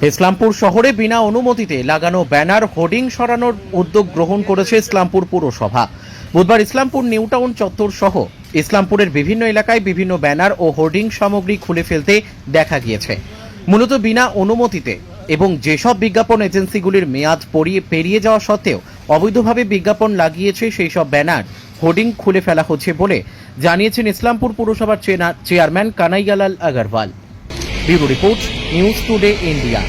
ইসলামপুর শহরে বিনা অনুমতিতে লাগানো banner hoarding সরানোর উদ্যোগ গ্রহণ করেছে ইসলামপুর পুরসভা। বুধবার ইসলামপুর নিউ টাউন চত্বর সহ ইসলামপুরের বিভিন্ন এলাকায় বিভিন্ন ব্যানার ও হোর্ডিং সামগ্রী খুলে ফেলতে দেখা গিয়েছে। মূলত বিনা অনুমতিতে এবং যেসব বিজ্ঞাপন এজেন্সিগুলির মেয়াদ পেরিয়ে যাওয়া সত্ত্বেও অবৈধভাবে বিজ্ঞাপন লাগিয়েছে সেই সব ব্যানার হোর্ডিং খুলে ফেলা হচ্ছে বলে জানিয়েছেন ইসলামপুর পুরসভার chairman Kanaiyalal Agarwal. Bureau report, news today India.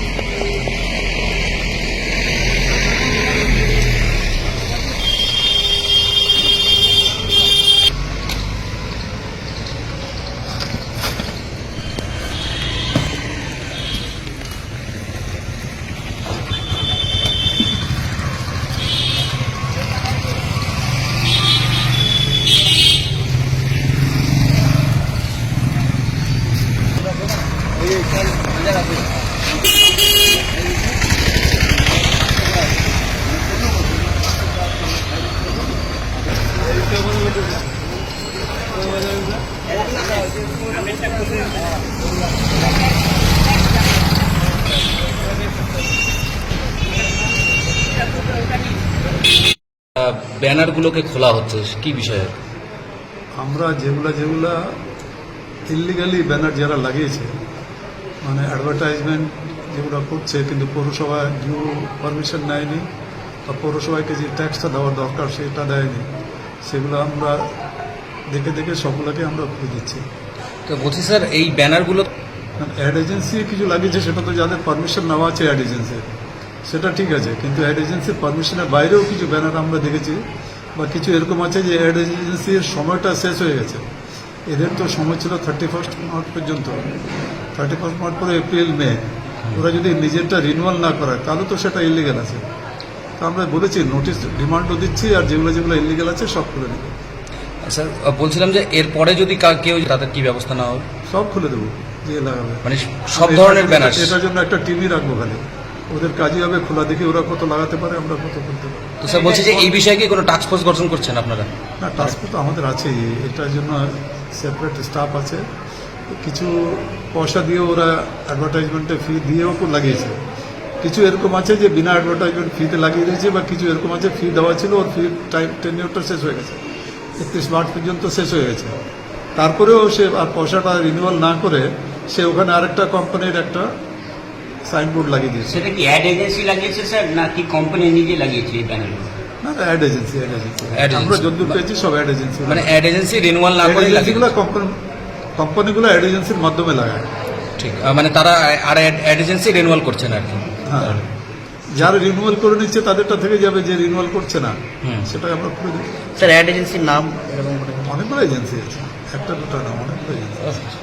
ব্যানারগুলোকে খোলা হচ্ছে কি বিষয়ে? আমরা যেগুলা ইল্লিগালি ব্যানার যারা লাগিয়েছে, মানে অ্যাডভার্টাইজমেন্ট যেগুলো করছে কিন্তু পৌরসভা ডিউ পারমিশন নেয়নি বা পৌরসভাকে যে ট্যাক্সটা দেওয়ার দরকার সেটা দেয়নি, সেগুলো আমরা দেখে সবগুলোকে আমরা খুলে দিচ্ছি। তো বলছি স্যার, এই ব্যানারগুলো অ্যাড এজেন্সি কিছু লাগিয়েছে, সেটা তো যাদের পারমিশন নেওয়া আছে অ্যাড এজেন্সির, সেটা ঠিক আছে, কিন্তু অ্যাড এজেন্সির পারমিশনের বাইরেও কিছু ব্যানার আমরা দেখেছি বা কিছু এরকম আছে যে অ্যাড এজেন্সির সময়টা শেষ হয়ে গেছে। এদের তো সময় ছিল 31 মার্চ পর্যন্ত, 31 মার্চ পরে এপ্রিল মে, ওরা যদি নিজেরটা রিনিউয়াল না করে তাহলে তো সেটা ইলিগাল আছে। তো আমরা বলেছি নোটিশ ডিমান্ডও দিচ্ছি, আর যেগুলো ইলিগাল আছে সব খুলে নেব। স্যার বলছিলাম যে এরপরে যদি কেউ তাদের কি ব্যবস্থা নেওয়া হবে? সব খুলে দেবো যে লাগাবে, মানে সব ধরনের ব্যানার। এটার জন্য একটা টিমই রাখবো, খালি ওদের কাজই হবে খোলা, দেখি ওরা কত লাগাতে পারে, আমরা কত করতে পারি। তো স্যার বলছি যে এই বিষয়ে কি কোনো টাস্ক ফোর্স গঠন করছেন আপনারা? না, টাস্ক ফোর্স তো আমাদের আছেই, এটার জন্য সেপারেট স্টাফ আছে। কিছু পয়সা দিয়ে ওরা অ্যাডভার্টাইজমেন্টে ফি দিয়েও লাগিয়েছে, কিছু এরকম আছে যে বিনা অ্যাডভার্টাইজমেন্ট ফিতে লাগিয়ে দিয়েছে, বা কিছু এরকম আছে ফি দেওয়া ছিল, ওর ফি টাইম টেনিওরটা শেষ হয়ে গেছে, 31 মার্চ পর্যন্ত শেষ হয়ে গেছে। তারপরেও সে আর পয়সাটা রিনিউয়াল না করে সে ওখানে আরেকটা কোম্পানির একটা সাইনবোর্ড লাগিয়ে দিয়েছে। সেটা কি অ্যাড এজেন্সি লাগিয়েছে স্যার, নাকি কোম্পানি নিজে লাগিয়েছে এই ব্যানারগুলো? না, অ্যাড এজেন্সি আমরা যতদূর পেয়েছি সব অ্যাড এজেন্সি, মানে অ্যাড এজেন্সি রিনিউয়াল না করে কোম্পানিগুলো অ্যাড এজেন্সির মাধ্যমে লাগায়। ঠিক, মানে তারা আর অ্যাড এজেন্সি রিনিউয়াল করছে না আর কি। হ্যাঁ, যারা রিনিউয়াল করে নিচ্ছে তাদেরটা থেকে যাবে, যে রিনিউয়াল করছে না সেটাই আমরা করে দিই। স্যার অ্যাড এজেন্সির নাম অনেকগুলো এজেন্সি আছে, একটা দুটো না, অনেকগুলো এজেন্সি।